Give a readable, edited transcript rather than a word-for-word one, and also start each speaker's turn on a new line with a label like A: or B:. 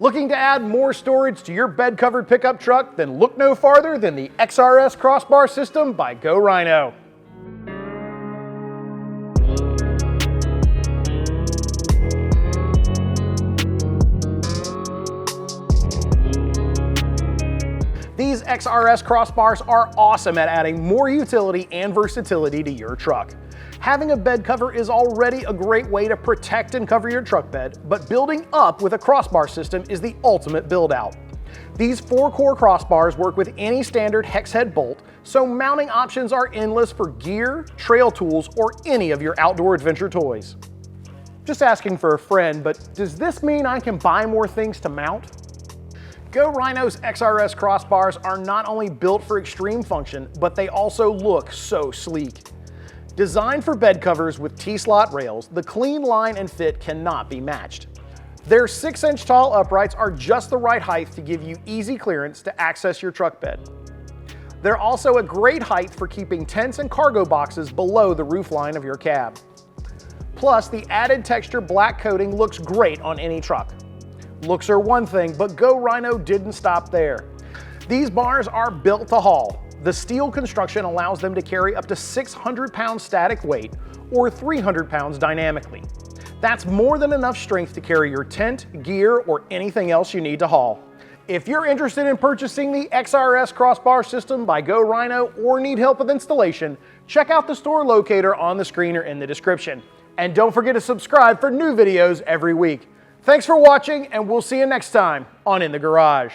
A: Looking to add more storage to your bed-covered pickup truck? Then look no farther than the XRS crossbar system by Rhino. These XRS crossbars are awesome at adding more utility and versatility to your truck. Having a bed cover is already a great way to protect and cover your truck bed, but building up with a crossbar system is the ultimate build out. These 4-core crossbars work with any standard hex head bolt, so mounting options are endless for gear, trail tools, or any of your outdoor adventure toys. Just asking for a friend, but does this mean I can buy more things to mount? Rhino's XRS crossbars are not only built for extreme function, but they also look so sleek. Designed for bed covers with T-slot rails, the clean line and fit cannot be matched. Their 6-inch tall uprights are just the right height to give you easy clearance to access your truck bed. They're also a great height for keeping tents and cargo boxes below the roofline of your cab. Plus, the added texture black coating looks great on any truck. Looks are one thing, but Rhino didn't stop there. These bars are built to haul. The steel construction allows them to carry up to 600 pounds static weight or 300 pounds dynamically. That's more than enough strength to carry your tent, gear, or anything else you need to haul. If you're interested in purchasing the XRS crossbar system by Rhino or need help with installation, check out the store locator on the screen or in the description. And don't forget to subscribe for new videos every week. Thanks for watching, and we'll see you next time on In the Garage.